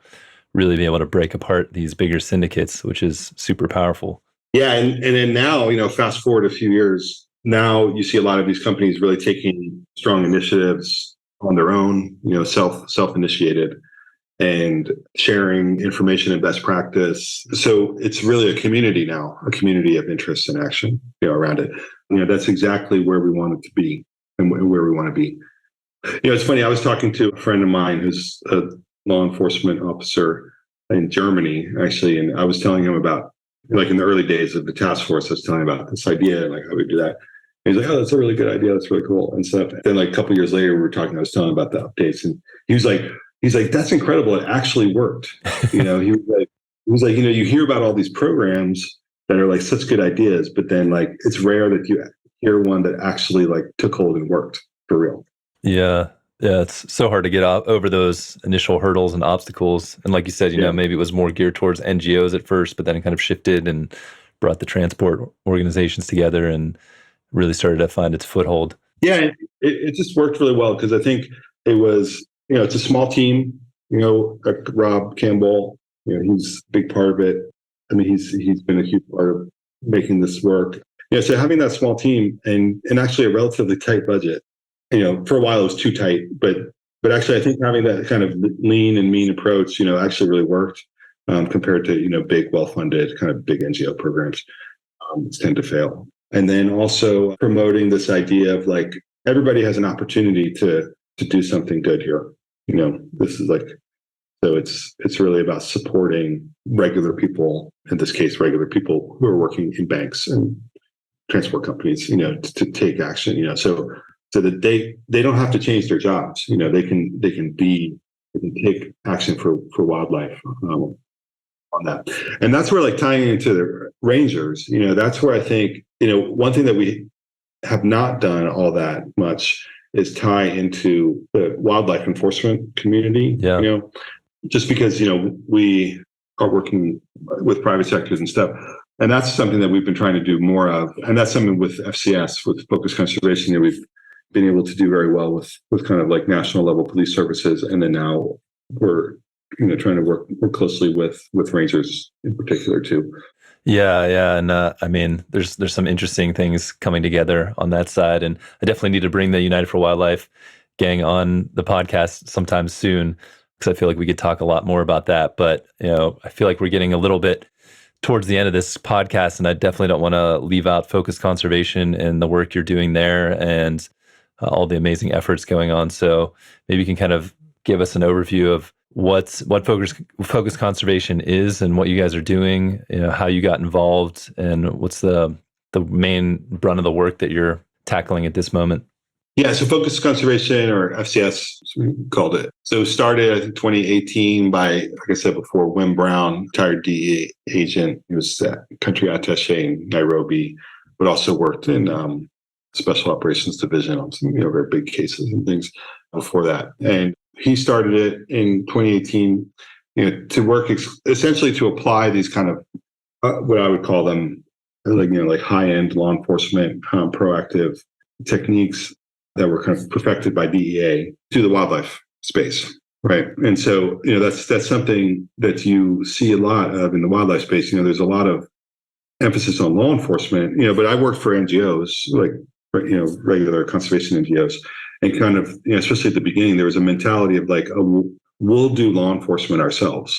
really be able to break apart these bigger syndicates, which is super powerful. Yeah, and then now, fast forward a few years, now you see a lot of these companies really taking strong initiatives on their own, self-initiated, and sharing information and best practice. So it's really a community now, a community of interest and action, around it. That's exactly where we want it to be and where we want to be. It's funny. I was talking to a friend of mine who's a law enforcement officer in Germany, actually, and I was telling him about, like, in the early days of the task force, I was telling him about this idea, like how we do that. And he's like, "Oh, that's a really good idea. That's really cool," and stuff. Then, like, a couple of years later, we were talking. I was telling him about the updates, and he was like, "That's incredible. It actually worked." He was like, you hear about all these programs that are like such good ideas, but then, like, it's rare that you hear one that actually, like, took hold and worked for real. Yeah. Yeah. It's so hard to get over those initial hurdles and obstacles. And like you said, maybe it was more geared towards NGOs at first, but then it kind of shifted and brought the transport organizations together and really started to find its foothold. Yeah, it just worked really well because I think it was, it's a small team, like Rob Campbell, he's a big part of it. I mean, he's been a huge part of making this work. So having that small team and actually a relatively tight budget, for a while it was too tight, but actually I think having that kind of lean and mean approach, actually really worked compared to, big, well-funded kind of big NGO programs tend to fail. And then also promoting this idea of, like, everybody has an opportunity to do something good here. This is like, so it's really about supporting regular people, in this case, regular people who are working in banks and transport companies, to take action, so that they don't have to change their jobs. They can take action for wildlife on that. And that's where, like, tying into the rangers, that's where I think, one thing that we have not done all that much is tie into the wildlife enforcement community. Yeah. Just because, we are working with private sectors and stuff. And that's something that we've been trying to do more of. And that's something with FCS, with focused conservation, that we've been able to do very well with kind of like national level police services. And then now we're, trying to work closely with rangers in particular too. Yeah. And I mean, there's some interesting things coming together on that side. And I definitely need to bring the United for Wildlife gang on the podcast sometime soon, because I feel like we could talk a lot more about that. But, I feel like we're getting a little bit towards the end of this podcast, and I definitely don't want to leave out focused conservation and the work you're doing there and all the amazing efforts going on. So maybe you can kind of give us an overview of what focused conservation is and what you guys are doing, how you got involved, and what's the main brunt of the work that you're tackling at this moment. Yeah, so focused conservation, or FCS, we called it. So it started, I think, 2018 by, like I said before, Wim Brown, retired DEA agent. He was country attaché in Nairobi, but also worked in special operations division on some very big cases and things before that. And he started it in 2018, to work essentially to apply these kind of what I would call them, like high-end law enforcement proactive techniques that were kind of perfected by DEA to the wildlife space, right? And so, that's something that you see a lot of in the wildlife space. There's a lot of emphasis on law enforcement, but I worked for NGOs, like, regular conservation NGOs, and kind of, especially at the beginning, there was a mentality of like, oh, we'll do law enforcement ourselves,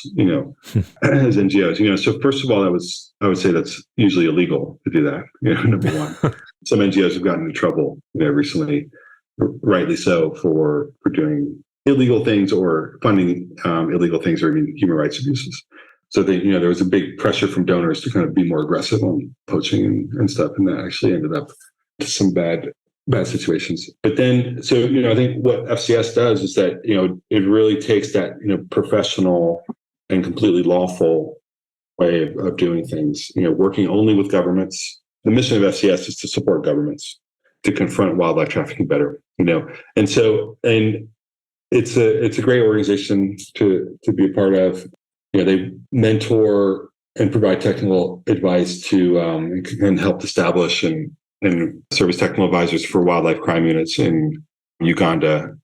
as NGOs. So first of all, I would say that's usually illegal to do that. Number one, some NGOs have gotten in trouble, recently, rightly so, for doing illegal things or funding illegal things or even human rights abuses. So there was a big pressure from donors to kind of be more aggressive on poaching and stuff, and that actually ended up to some bad situations. But then, so I think what FCS does is that it really takes that professional and completely lawful way of doing things. Working only with governments, the mission of FCS is to support governments to confront wildlife trafficking better, and it's a great organization to be a part of. They mentor and provide technical advice to and help establish and serve as technical advisors for wildlife crime units in Uganda,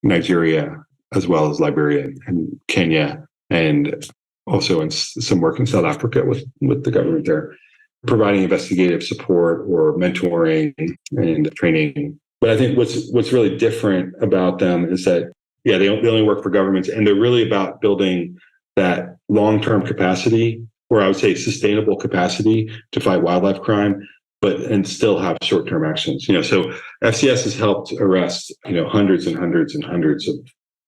Nigeria, as well as Liberia and Kenya, and also in some work in South Africa with the government there, providing investigative support or mentoring and training. But I think what's really different about them is that, they only work for governments, and they're really about building that long-term capacity, or I would say sustainable capacity to fight wildlife crime, and still have short-term actions. So FCS has helped arrest, hundreds and hundreds and hundreds of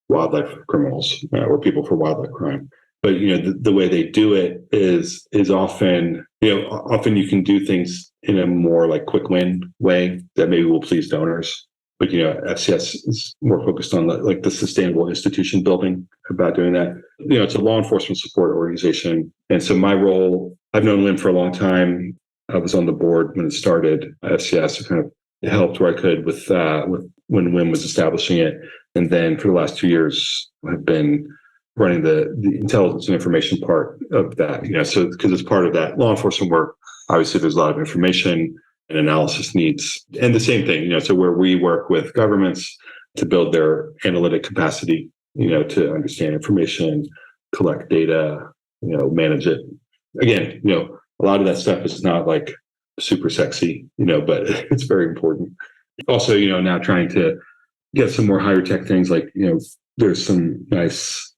wildlife criminals or people for wildlife crime. But the way they do it is often you can do things in a more like quick win way that maybe will please donors. But FCS is more focused on the sustainable institution building about doing that. It's a law enforcement support organization, and so my role, I've known Lynn for a long time. I was on the board when it started FCS. I kind of helped where I could with when Wim was establishing it, and then for the last 2 years, I've been running the intelligence and information part of that. So because it's part of that law enforcement work, obviously there's a lot of information and analysis needs, and the same thing. So where we work with governments to build their analytic capacity, to understand information, collect data, manage it. Again, a lot of that stuff is not like super sexy, but it's very important. Also, now trying to get some more higher tech things like, there's some nice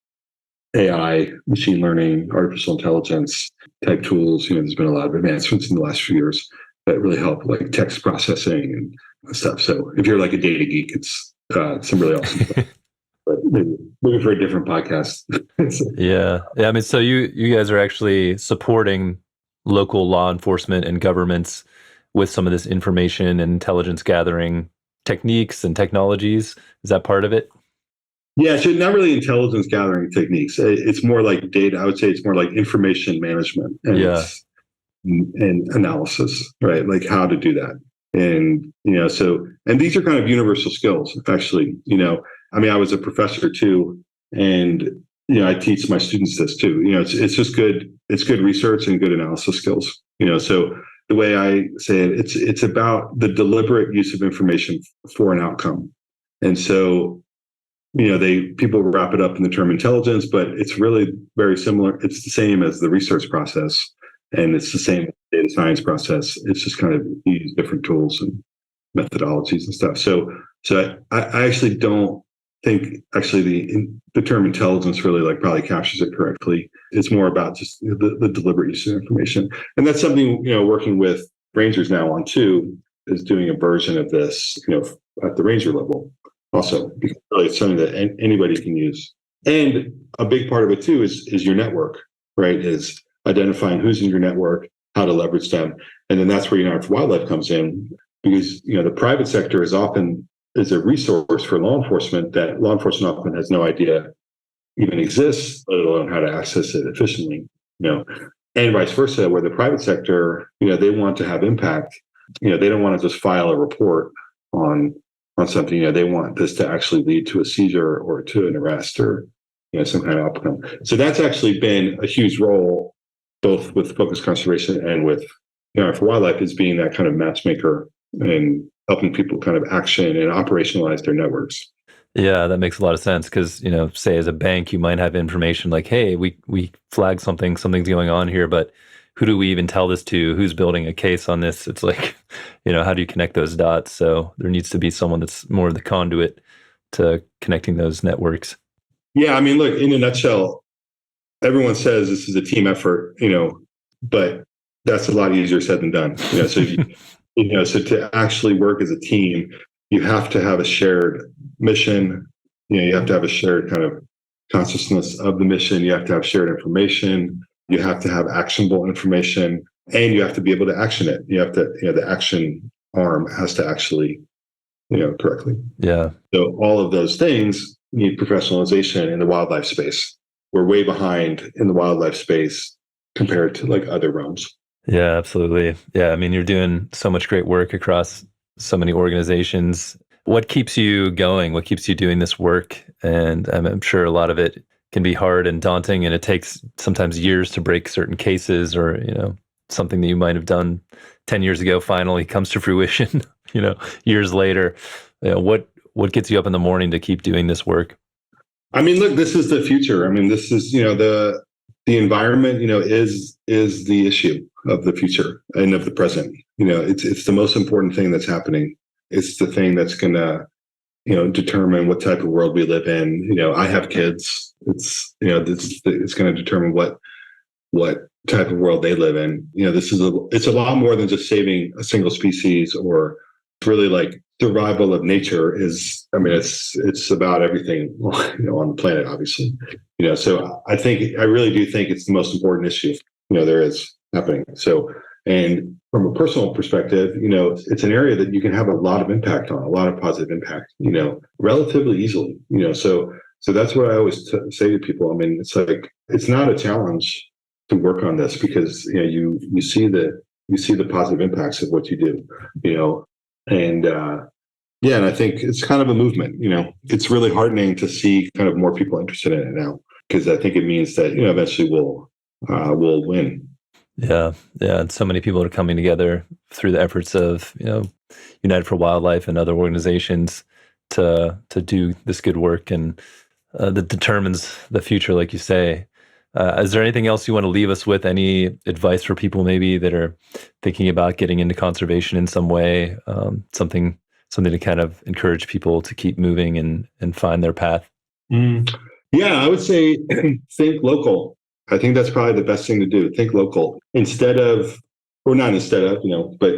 AI, machine learning, artificial intelligence type tools. There's been a lot of advancements in the last few years that really help, like text processing and stuff. So if you're like a data geek, it's some really awesome stuff. But maybe for a different podcast. Yeah. I mean, so you guys are actually supporting local law enforcement and governments with some of this information and intelligence gathering techniques and technologies. Is that part of it? Yeah, so not really intelligence gathering techniques. It's more like data. I would say it's more like information management and analysis, right? Like how to do that. And, and these are kind of universal skills, actually. I was a professor too, and, I teach my students this too. It's just good. It's good research and good analysis skills. So the way I say it, it's about the deliberate use of information for an outcome. And so, people wrap it up in the term intelligence, but it's really very similar. It's the same as the research process, and it's the same data science process. It's just kind of use different tools and methodologies and stuff. So I actually don't think the term intelligence really probably captures it correctly. It's more about just the deliberate use of information, and that's something working with rangers now on too, is doing a version of this at the ranger level. Also, because really it's something that anybody can use. And a big part of it too is your network, right? Is identifying who's in your network, how to leverage them. And then that's where United for Wildlife comes in, because the private sector is a resource for law enforcement that law enforcement often has no idea even exists, let alone how to access it efficiently. And vice versa, where the private sector, they want to have impact. They don't want to just file a report on something. They want this to actually lead to a seizure or to an arrest or some kind of outcome. So that's actually been a huge role, both with focused conservation and with for Wildlife, is being that kind of matchmaker and helping people kind of action and operationalize their networks. Yeah, that makes a lot of sense because, say as a bank, you might have information like, hey, we flagged something's going on here, but who do we even tell this to? Who's building a case on this? It's like, how do you connect those dots? So there needs to be someone that's more of the conduit to connecting those networks. Yeah, look, in a nutshell, everyone says this is a team effort, but that's a lot easier said than done. So so to actually work as a team, you have to have a shared mission. You have to have a shared kind of consciousness of the mission. You have to have shared information. You have to have actionable information, and you have to be able to action it. You have to, the action arm has to actually, correctly. Yeah. So all of those things need professionalization in the wildlife space. We're way behind in the wildlife space compared to other realms. Yeah, absolutely. Yeah, I mean, you're doing so much great work across so many organizations. What keeps you going? What keeps you doing this work? And I'm sure a lot of it can be hard and daunting, and it takes sometimes years to break certain cases, or something that you might have done 10 years ago finally comes to fruition, years later. What gets you up in the morning to keep doing this work? I mean, look, this is the future. I mean, this is, the environment, is the issue of the future and of the present. It's the most important thing that's happening. It's the thing that's going to, determine what type of world we live in. I have kids. It's going to determine what type of world they live in. It's a lot more than just saving a single species, or really like survival of nature is. I mean, it's about everything, on the planet, obviously. So I really do think it's the most important issue, there is happening. So, and from a personal perspective, it's an area that you can have a lot of impact on, a lot of positive impact, relatively easily. So that's what I always say to people. I mean, it's like, it's not a challenge to work on this, because you see the positive impacts of what you do, and yeah, and I think it's kind of a movement. It's really heartening to see kind of more people interested in it now, because I think it means that eventually we'll win. Yeah, yeah, and so many people are coming together through the efforts of United for Wildlife and other organizations to do this good work, and that determines the future, like you say. Is there anything else you want to leave us with? Any advice for people maybe that are thinking about getting into conservation in some way? Something to kind of encourage people to keep moving and find their path. Mm. Yeah, I would say think local. I think that's probably the best thing to do. Think local instead of, or not instead of, but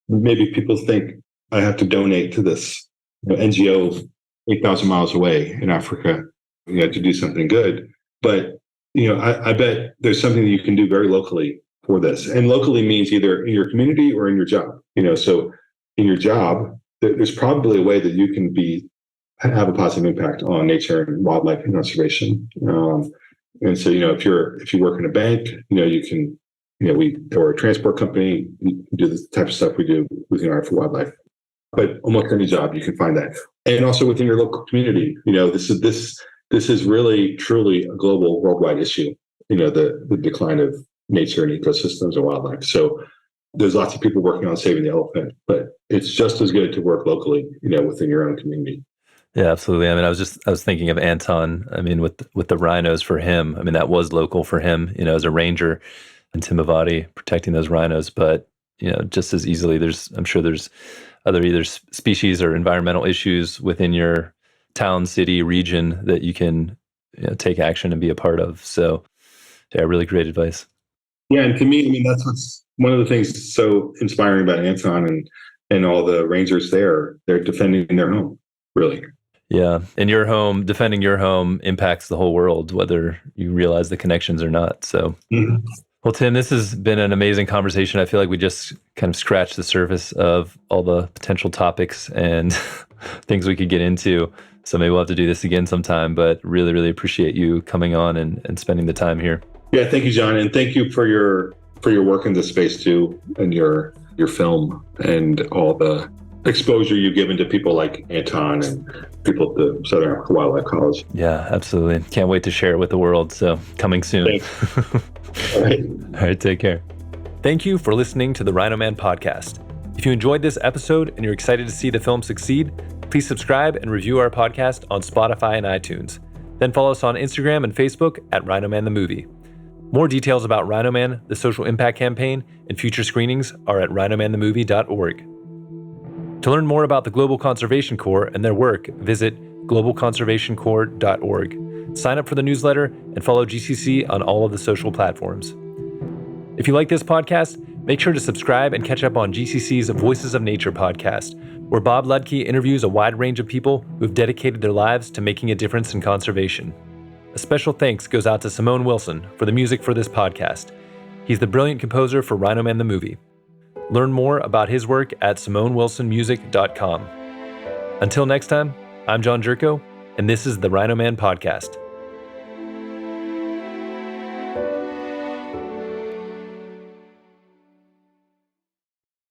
maybe people think I have to donate to this NGO 8,000 miles away in Africa, to do something good. But I bet there's something that you can do very locally for this. And locally means either in your community or in your job. So in your job, there's probably a way that you can have a positive impact on nature and wildlife and conservation. And so, if you work in a bank, you can, or a transport company, you can do the type of stuff we do with United for Wildlife. But almost any job you can find that, and also within your local community. This is really truly a global, worldwide issue. The decline of nature and ecosystems and wildlife. So there's lots of people working on saving the elephant, but it's just as good to work locally, within your own community. Yeah, absolutely. I mean, I was thinking of Anton. I mean, with the rhinos for him. I mean, that was local for him, as a ranger in Timbavati protecting those rhinos. But just as easily, I'm sure there's other either species or environmental issues within your town, city, region that you can take action and be a part of. So, yeah, really great advice. Yeah, and to me, I mean, that's what's one of the things so inspiring about Anton and all the rangers there. They're defending their home, really. Yeah, and your home, defending your home impacts the whole world, whether you realize the connections or not. So, Well, Tim, this has been an amazing conversation. I feel like we just kind of scratched the surface of all the potential topics and things we could get into. So maybe we'll have to do this again sometime, but really, really appreciate you coming on and spending the time here. Yeah, thank you, John. And thank you for your work in this space too, and your film and all the exposure you've given to people like Anton and people at the Southern Africa Wildlife College. Yeah, absolutely. Can't wait to share it with the world. So coming soon. All right, take care. Thank you for listening to the Rhino Man podcast. If you enjoyed this episode and you're excited to see the film succeed, please subscribe and review our podcast on Spotify and iTunes. Then follow us on Instagram and Facebook at Rhino Man the Movie. More details about Rhino Man, the social impact campaign, and future screenings are at rhinomanthemovie.org. To learn more about the Global Conservation Corps and their work, visit globalconservationcorps.org. Sign up for the newsletter and follow GCC on all of the social platforms. If you like this podcast, make sure to subscribe and catch up on GCC's Voices of Nature podcast, where Bob Ludke interviews a wide range of people who have dedicated their lives to making a difference in conservation. A special thanks goes out to Simone Wilson for the music for this podcast. He's the brilliant composer for Rhino Man the Movie. Learn more about his work at simonewilsonmusic.com. Until next time, I'm John Jerko, and this is the Rhino Man Podcast.